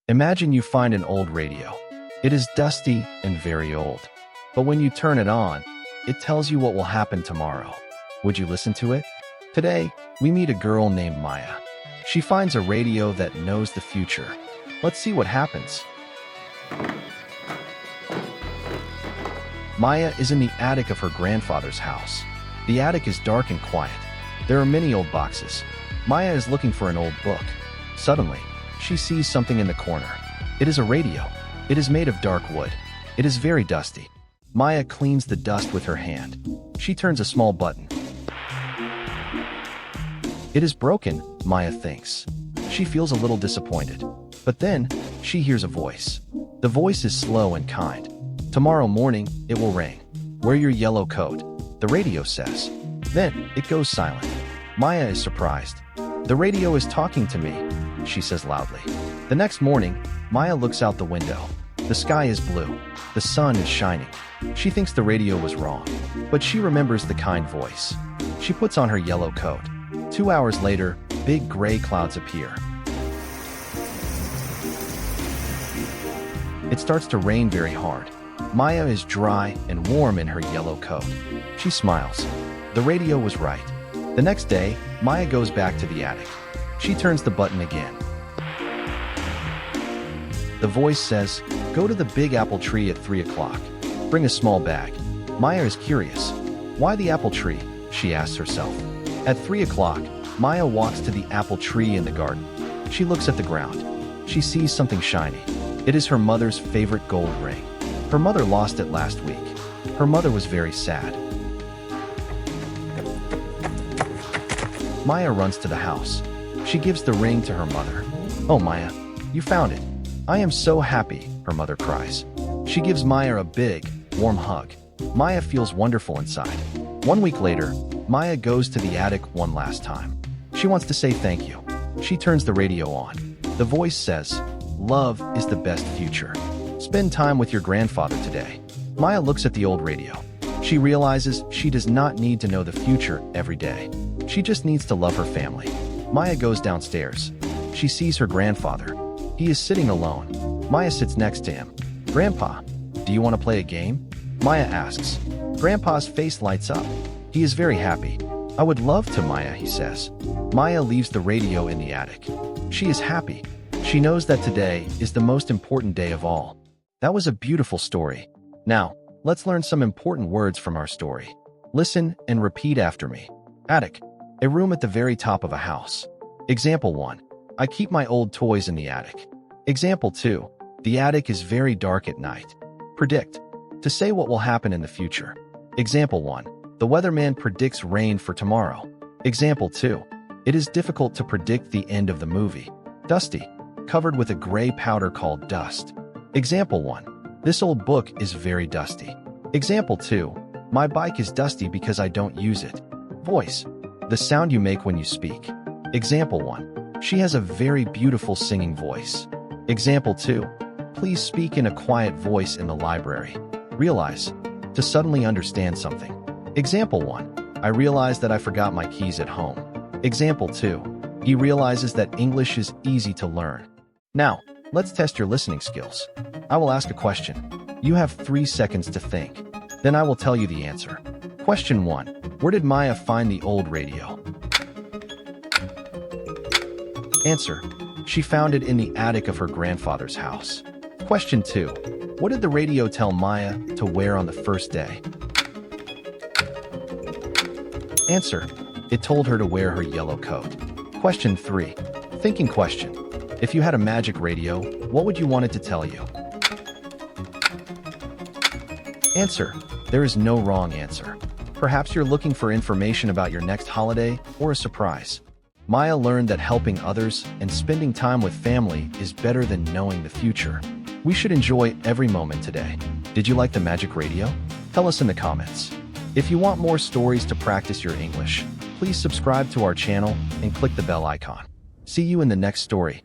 Imagine you find an old radio. It is dusty and very old. But when you turn it on, it tells you what will happen tomorrow. Would you listen to it? Today, we meet a girl named Maya. She finds a radio that knows the future. Let's see what happens. Maya is in the attic of her grandfather's house. The attic is dark and quiet. There are many old boxes. Maya is looking for an old book. Suddenly, she sees something in the corner. It is a radio. It is made of dark wood. It is very dusty. Maya cleans the dust with her hand. She turns a small button. It is broken, Maya thinks. She feels a little disappointed. But then, she hears a voice. The voice is slow and kind. Tomorrow morning, it will rain. Wear your yellow coat, the radio says. Then, it goes silent. Maya is surprised. The radio is talking to me, she says loudly. The next morning, Maya looks out the window. The sky is blue. The sun is shining. She thinks the radio was wrong, but she remembers the kind voice. She puts on her yellow coat. 2 hours later, big gray clouds appear. It starts to rain very hard. Maya is dry and warm in her yellow coat. She smiles. The radio was right. The next day, Maya goes back to the attic. She turns the button again. The voice says, "Go to the big apple tree at 3 o'clock. Bring a small bag." Maya is curious. Why the apple tree? She asks herself. At 3 o'clock, Maya walks to the apple tree in the garden. She looks at the ground. She sees something shiny. It is her mother's favorite gold ring. Her mother lost it last week. Her mother was very sad. Maya runs to the house. She gives the ring to her mother. "Oh, Maya, you found it. I am so happy," her mother cries. She gives Maya a big, warm hug. Maya feels wonderful inside. 1 week later, Maya goes to the attic one last time. She wants to say thank you. She turns the radio on. The voice says, "Love is the best future. Spend time with your grandfather today." Maya looks at the old radio. She realizes she does not need to know the future every day. She just needs to love her family. Maya goes downstairs. She sees her grandfather. He is sitting alone. Maya sits next to him. "Grandpa, do you want to play a game?" Maya asks. Grandpa's face lights up. He is very happy. "I would love to, Maya," he says. Maya leaves the radio in the attic. She is happy. She knows that today is the most important day of all. That was a beautiful story. Now, let's learn some important words from our story. Listen and repeat after me. Attic, a room at the very top of a house. Example 1. I keep my old toys in the attic. Example 2. The attic is very dark at night. Predict, to say what will happen in the future. Example 1. The weatherman predicts rain for tomorrow. Example 2. It is difficult to predict the end of the movie. Dusty, covered with a gray powder called dust. Example 1. This old book is very dusty. Example 2. My bike is dusty because I don't use it. Voice, the sound you make when you speak. Example 1. She has a very beautiful singing voice. Example 2. Please speak in a quiet voice in the library. Realize, to suddenly understand something. Example 1. I realized that I forgot my keys at home. Example 2. He realizes that English is easy to learn. Now, let's test your listening skills. I will ask a question. You have 3 seconds to think. Then I will tell you the answer. Question 1. Where did Maya find the old radio? Answer. She found it in the attic of her grandfather's house. Question 2. What did the radio tell Maya to wear on the first day? Answer. It told her to wear her yellow coat. Question 3. Thinking question. If you had a magic radio, what would you want it to tell you? Answer. There is no wrong answer. Perhaps you're looking for information about your next holiday or a surprise. Maya learned that helping others and spending time with family is better than knowing the future. We should enjoy every moment today. Did you like the magic radio? Tell us in the comments. If you want more stories to practice your English, please subscribe to our channel and click the bell icon. See you in the next story.